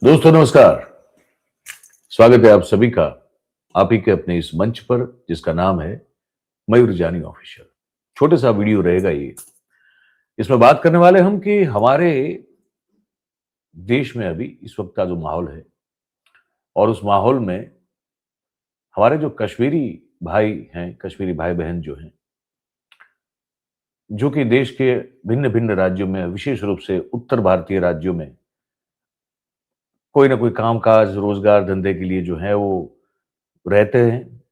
दोस्तों नमस्कार। स्वागत है आप सभी का आप ही के अपने इस मंच पर जिसका नाम है मयूर जानी ऑफिशियल। छोटे सा वीडियो रहेगा ये। इसमें बात करने वाले हम कि हमारे देश में अभी इस वक्त का जो माहौल है और उस माहौल में हमारे जो कश्मीरी भाई हैं, कश्मीरी भाई बहन जो हैं, जो कि देश के भिन्न भिन्न राज्यों में, विशेष रूप से उत्तर भारतीय राज्यों में कोई ना कोई कामकाज, रोजगार, धंधे के लिए जो है वो रहते हैं।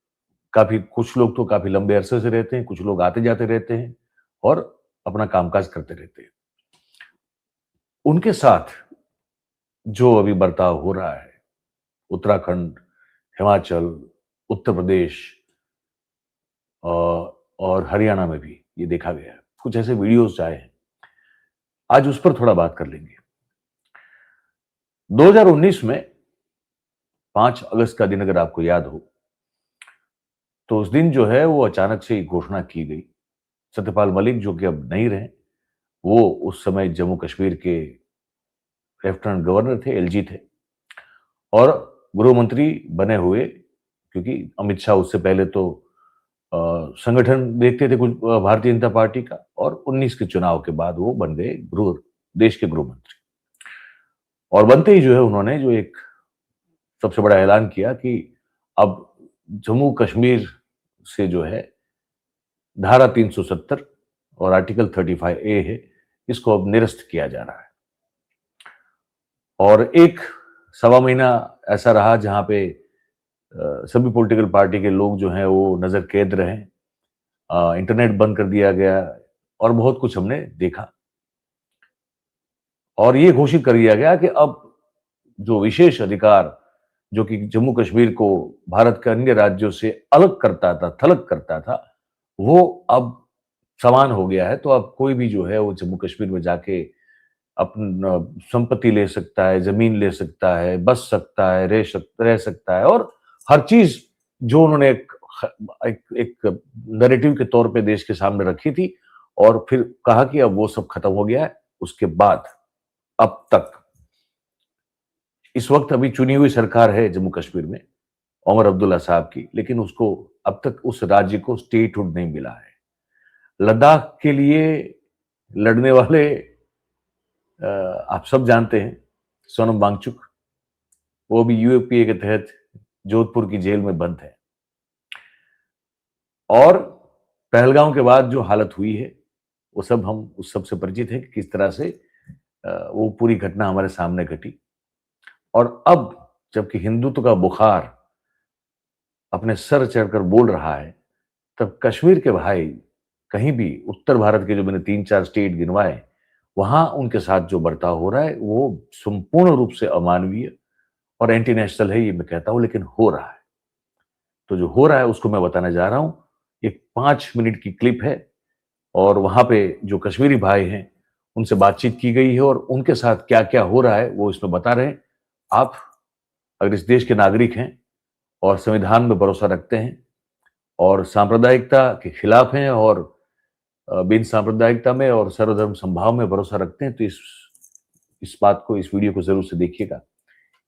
काफी कुछ लोग तो काफी लंबे अरसे से रहते हैं, कुछ लोग आते जाते रहते हैं और अपना कामकाज करते रहते हैं। उनके साथ जो अभी बर्ताव हो रहा है उत्तराखंड, हिमाचल, उत्तर प्रदेश और हरियाणा में भी ये देखा गया है। कुछ ऐसे वीडियोस आए हैं, आज उस पर थोड़ा बात कर लेंगे। 2019 में 5 अगस्त का दिन अगर आपको याद हो तो उस दिन जो है वो अचानक से घोषणा की गई। सत्यपाल मलिक जो कि अब नहीं रहे, वो उस समय जम्मू कश्मीर के लेफ्टिनेंट गवर्नर थे, एलजी थे और गृह मंत्री बने हुए, क्योंकि अमित शाह उससे पहले तो संगठन देखते थे कुछ भारतीय जनता पार्टी का, और 19 के चुनाव के बाद वो बन गए देश के गृह मंत्री। और बनते ही जो है उन्होंने जो एक सबसे बड़ा ऐलान किया कि अब जम्मू कश्मीर से जो है धारा 370 और आर्टिकल 35A है, इसको अब निरस्त किया जा रहा है। और एक सवा महीना ऐसा रहा जहां पे सभी पॉलिटिकल पार्टी के लोग जो हैं वो नजर कैद रहे, इंटरनेट बंद कर दिया गया और बहुत कुछ हमने देखा। और ये घोषित कर दिया गया कि अब जो विशेष अधिकार जो कि जम्मू कश्मीर को भारत के अन्य राज्यों से अलग करता था, थलग करता था, वो अब समान हो गया है। तो अब कोई भी जो है वो जम्मू कश्मीर में जाके अपना संपत्ति ले सकता है, जमीन ले सकता है, बस सकता है, रह सकता है, और हर चीज जो उन्होंने एक नैरेटिव के तौर पे देश के सामने रखी थी और फिर कहा कि अब वो सब खत्म हो गया है। उसके बाद अब तक इस वक्त अभी चुनी हुई सरकार है जम्मू कश्मीर में उमर अब्दुल्ला साहब की, लेकिन उसको अब तक उस राज्य को स्टेटहुड नहीं मिला है। लद्दाख के लिए लड़ने वाले आप सब जानते हैं सोनम वांगचुक, वो भी यूएपीए के तहत जोधपुर की जेल में बंद है। और पहलगांव के बाद जो हालत हुई है वो सब हम उस सब से परिचित हैं कि किस तरह से वो पूरी घटना हमारे सामने घटी। और अब जबकि हिंदुत्व का बुखार अपने सर चढ़कर बोल रहा है, तब कश्मीर के भाई कहीं भी उत्तर भारत के जो मैंने 3-4 स्टेट गिनवाए, वहां उनके साथ जो बर्ताव हो रहा है वो संपूर्ण रूप से अमानवीय और एंटी नेशनल है, ये मैं कहता हूं, लेकिन हो रहा है। तो जो हो रहा है उसको मैं बताने जा रहा हूं। एक 5 मिनट की क्लिप है और वहां पे जो कश्मीरी भाई हैं उनसे बातचीत की गई है और उनके साथ क्या क्या हो रहा है वो इसमें बता रहे हैं। आप अगर इस देश के नागरिक हैं और संविधान में भरोसा रखते हैं और सांप्रदायिकता के खिलाफ हैं और बिन सांप्रदायिकता में और सर्वधर्म संभाव में भरोसा रखते हैं, तो इस बात को, इस वीडियो को जरूर से देखिएगा।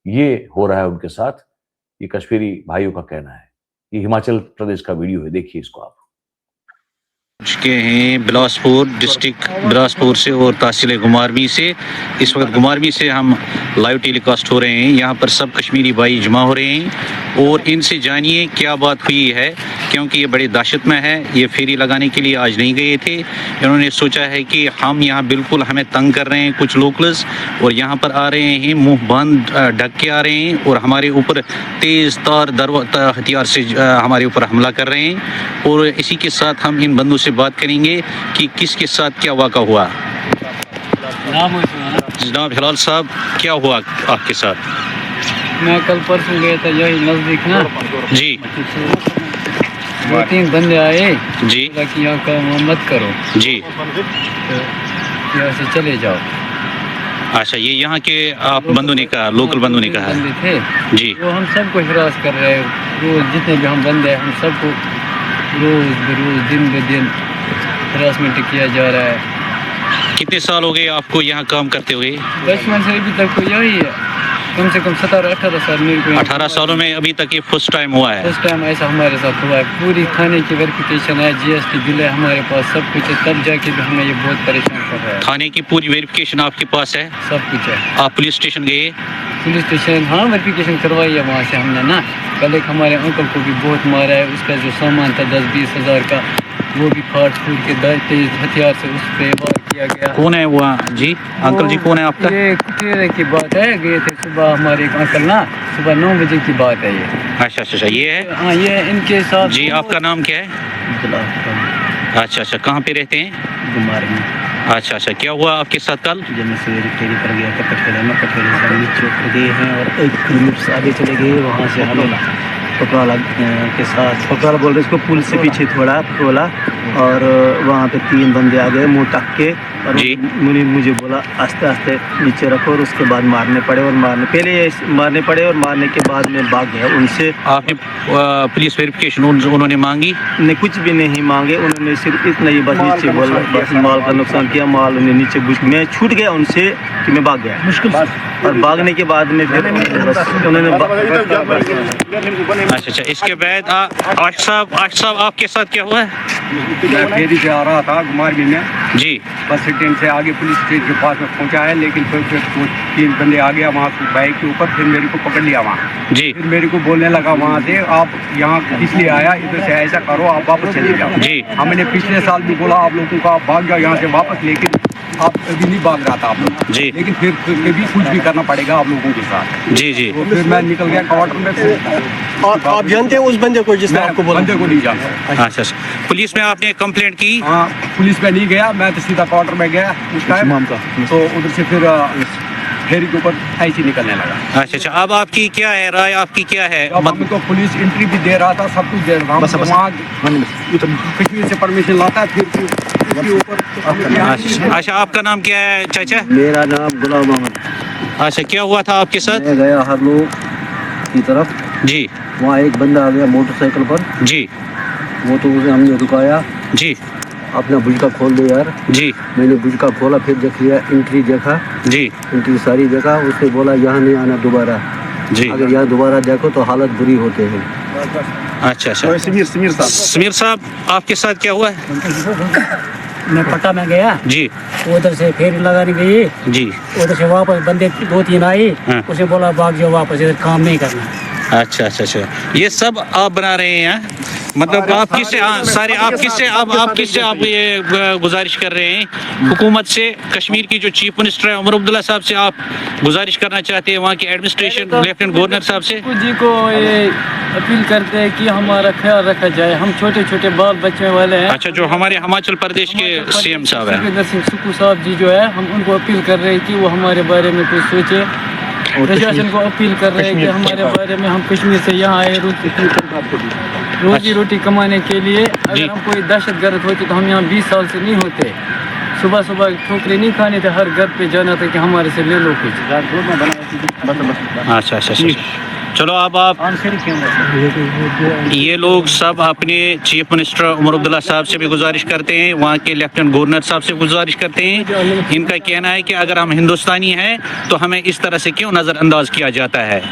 ये हो रहा है उनके साथ, ये कश्मीरी भाइयों का कहना है। ये हिमाचल प्रदेश का वीडियो है, देखिए इसको आप। के हैं बिलासपुर डिस्ट्रिक्ट बिलासपुर से और तहसील गुमारवी से। इस वक्त गुमारवी से हम लाइव टेलीकास्ट हो रहे हैं। यहाँ पर सब कश्मीरी भाई जमा हो रहे हैं और इनसे जानिए क्या बात हुई है, क्योंकि ये बड़े दहशत में है। ये फेरी लगाने के लिए आज नहीं गए थे। इन्होंने सोचा है कि हम यहाँ बिल्कुल हमें तंग कर रहे हैं कुछ लोकल्स, और यहाँ पर आ रहे हैं मुंह बंद ढक के आ रहे हैं और हमारे ऊपर तेज़ तार हथियार से हमारे ऊपर हमला कर रहे हैं। और इसी के साथ हम इन बंदों से बात करेंगे कि किसके साथ क्या वाक़ा हुआ। जनाब हिलाल साहब, क्या हुआ आपके साथ? मैं कल परसों गया था यही नज़दीक ना जी। 2-3 बंदे आए जी कि यहाँ काम मत करो जी, तो यहाँ से चले जाओ। अच्छा, ये यहाँ के आप बंदों ने कहा, लोकल बंदों ने कहा? बंदे थे जी। वो हम सबको हिरास कर रहे हैं। रोज जितने भी हम बंदे हैं हम सबको रोज बरोज दिन ब दिन हिरासमेंट किया जा रहा है। कितने साल हो गए आपको यहाँ काम करते हुए? बचपन से अभी तक तो यही है। कम से कम 17-18 साल मेरे को 18 सालों में अभी तक ये फर्स्ट टाइम हुआ है। फर्स्ट टाइम ऐसा हमारे साथ हुआ है। पूरी थाने की वेरिफिकेशन है, GST बिल है हमारे पास, सब कुछ है, तब जाके भी हमें ये बहुत परेशान कर रहा है। थाने की पूरी वेरिफिकेशन आपके पास है? सब कुछ है। आप पुलिस स्टेशन गए? पुलिस स्टेशन हाँ वेरिफिकेशन करवाई है वहाँ से हमने ना। कल एक हमारे अंकल को भी बहुत मारा है, उसका जो सामान था 10-20 हज़ार का वो भी फाड़ फूट के तेज हथियार से उस पर वार किया गया। कौन है वो जी? अंकल जी कौन है आपका? ये कुटेरे की बात है, गए थे सुबह हमारे एक अंकल ना, सुबह 9 बजे की बात है ये। अच्छा अच्छा, ये है? हाँ ये इनके साथ जी। आपका नाम क्या है? अच्छा अच्छा, कहाँ पे रहते हैं? गुमार में। अच्छा अच्छा, क्या हुआ आपके साथ कल? जब मैं सवेरे टेरी पर गया था कठेरे में, कठेरे से हम नीचे उतर गए हैं और 1 किलोमीटर से आगे चले गए। वहाँ से हम पकड़ाला के साथ, पकड़ाला बोल रहे इसको, पुल से पीछे थोड़ा बोला और वहाँ पे 3 बंदे आ गए मुँह टक के और मुझे बोला आस्ते आस्ते नीचे रखो और उसके बाद मारने पड़े और मारने पड़े और मारने के बाद मैं भाग गया उनसे। आपने पुलिस वेरिफिकेशन उन्होंने मांगी? नहीं, कुछ भी नहीं मांगे उन्होंने, सिर्फ इतना ही बस नीचे बोला, बस माल का नुकसान किया, माल उन्हें नीचे घुस, मैं छूट गया उनसे कि मैं भाग गया मुश्किल और भागने के बाद में फिर बस उन्होंने अच्छा अच्छा, इसके बाद आशिफ साहब आपके साथ क्या हुआ है? मैं फेरी से आ रहा था गुमारवी में जी। बस स्टैंड से आगे पुलिस स्टेशन के पास में पहुंचा है, लेकिन फिर 2-3 बंदे आ गया वहाँ से बाइक के ऊपर, फिर मेरे को पकड़ लिया वहाँ जी। फिर मेरे को बोलने लगा वहाँ से, आप यहाँ इसलिए आया, इधर से ऐसा करो आप वापस चले जाओ जी। हमने पिछले साल भी बोला आप लोगों को आप भाग जाओ यहाँ से वापस, लेकिन आप कभी नहीं भाग रहा था आप लोग जी। लेकिन फिर कभी कुछ भी करना पड़ेगा आप लोगों के साथ। जी जी। तो फिर मैं निकल गया क्वार्टर में। और आप जानते हैं उस बंदे को जिसने आपको बोला? बंदे को नहीं जानता। अच्छा, पुलिस में आपने कंप्लेंट की? हाँ, पुलिस में नहीं गया मैं, तो सीधा क्वार्टर में गया उस टाइम, तो उधर से फिर फेरी के ऊपर ऐसे निकलने लगा। अच्छा अच्छा, अब आपकी क्या है राय, आपकी क्या है? अब हमें तो पुलिस एंट्री भी दे रहा था, सब कुछ दे रहा था, वहाँ कश्मीर से परमिशन लाता है फिर उसके ऊपर। अच्छा, आपका नाम क्या है चाचा? मेरा नाम गुलाम अहमद। अच्छा, क्या हुआ था आपके साथ? मैं गया हरलो की तरफ, जी। वहाँ एक बंदा आ गया मोटरसाइकिल पर, जी वो तो उसे हमने रुकाया, जी। अपना बुझका खोल दे यार। जी। मैंने बुझका खोला, फिर देख लिया, एंट्री देखा जी। एंट्री सारी देखा, उसने बोला यहाँ नहीं आना दोबारा, जी। अगर यहाँ दोबारा देखो तो हालत बुरी होते हैं। अच्छा अच्छा, समीर साहब आपके साथ क्या हुआ है? मैं पट्टा में गया जी। उधर से फेरी लगाने गई, जी। उधर से वापस बंदे 2-3 आए, हाँ। उसे बोला भाग जाओ वापस, इधर काम नहीं करना। अच्छा अच्छा अच्छा, ये सब आप बना रहे हैं? मतलब आप किससे सारे आप किससे आप ये गुजारिश कर रहे हैं हुकूमत से? कश्मीर की जो चीफ मिनिस्टर है उमर अब्दुल्ला साहब से आप गुजारिश करना चाहते हैं? वहाँ के एडमिनिस्ट्रेशन लेफ्टिनेंट गवर्नर साहब से जी को ये अपील करते हैं कि हमारा ख्याल रखा जाए, हम छोटे छोटे बाल बच्चे वाले हैं। अच्छा, जो हमारे हिमाचल प्रदेश के CM साहब हैं, सुखविंदर सिंह सुक्खू साहब जी जो है, हम उनको अपील कर रहे हैं कि वो हमारे बारे में कुछ सोचे। प्रशासन को अपील कर रहे हैं कि हमारे बारे में, हम कश्मीर से यहाँ आए रोजी रोटी कमाने के लिए, अगर हम कोई दहशतगर्द होते तो हम यहाँ 20 साल से नहीं होते। सुबह सुबह ठोकरे नहीं खाने थे, हर घर पे जाना था कि हमारे से ले लो कुछ। अच्छा अच्छा अच्छा, चलो अब आप ये लोग सब अपने चीफ मिनिस्टर उमर अब्दुल्ला साहब से भी गुजारिश करते हैं, वहाँ के लेफ्टिनेंट गवर्नर साहब से गुजारिश करते हैं। इनका कहना है कि अगर हम हिंदुस्तानी हैं तो हमें इस तरह से क्यों नज़रअंदाज किया जाता है।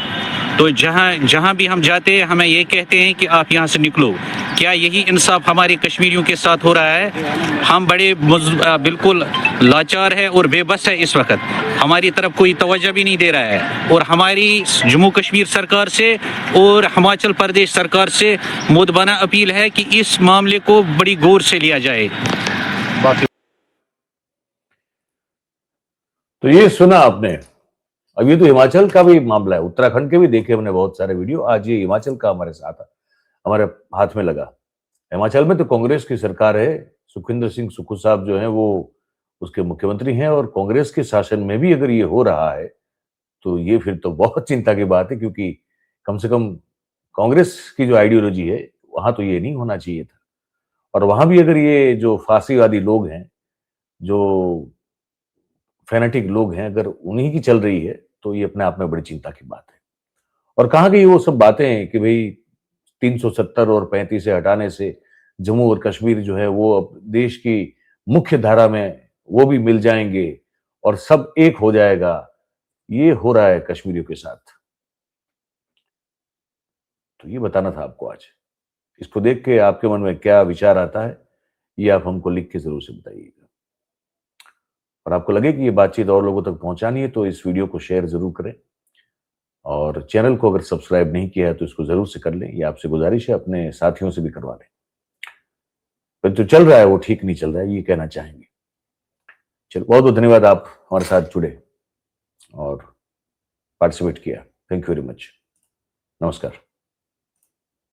तो जहाँ भी हम जाते हैं हमें ये कहते हैं कि आप यहाँ से निकलो। क्या यही इंसाफ हमारे कश्मीरियों के साथ हो रहा है? हम बड़े बिल्कुल लाचार है और बेबस है इस वक्त, हमारी तरफ कोई तवज्जो भी नहीं दे रहा है। और हमारी जम्मू कश्मीर सरकार से और हिमाचल प्रदेश सरकार से मुदबाना अपील है कि इस मामले को बड़ी गौर से लिया जाए। तो ये सुना आपने। अब ये तो हिमाचल का भी मामला है, उत्तराखंड के भी देखे हमने बहुत सारे वीडियो, आज ये हिमाचल का हमारे साथ हमारे हाथ में लगा। हिमाचल में तो कांग्रेस की सरकार है, सुखविंदर सिंह सुक्खू साहब जो हैं वो उसके मुख्यमंत्री हैं, और कांग्रेस के शासन में भी अगर ये हो रहा है तो ये फिर तो बहुत चिंता की बात है, क्योंकि कम से कम कांग्रेस की जो आइडियोलॉजी है वहां तो ये नहीं होना चाहिए था। और वहां भी अगर ये जो फांसीवादी लोग हैं, जो फैनेटिक लोग हैं, अगर उन्हीं की चल रही है तो ये अपने आप में बड़ी चिंता की बात है। और कहाँ गई वो सब बातें कि भाई 370 और 35 से हटाने से जम्मू और कश्मीर जो है वो अब देश की मुख्य धारा में वो भी मिल जाएंगे और सब एक हो जाएगा। ये हो रहा है कश्मीरियों के साथ। तो ये बताना था आपको आज। इसको देख के आपके मन में क्या विचार आता है, ये आप हमको लिख के जरूर से बताइएगा। और आपको लगे कि ये बातचीत और लोगों तक पहुंचानी है तो इस वीडियो को शेयर जरूर करें, और चैनल को अगर सब्सक्राइब नहीं किया है तो इसको जरूर से कर लें। ये आपसे गुजारिश है, अपने साथियों से भी करवा लें। पर जो चल रहा है वो ठीक नहीं चल रहा है, ये कहना चाहेंगे। चलो, बहुत बहुत धन्यवाद, आप हमारे साथ जुड़े और पार्टिसिपेट किया। Thank you very much. नमस्कार।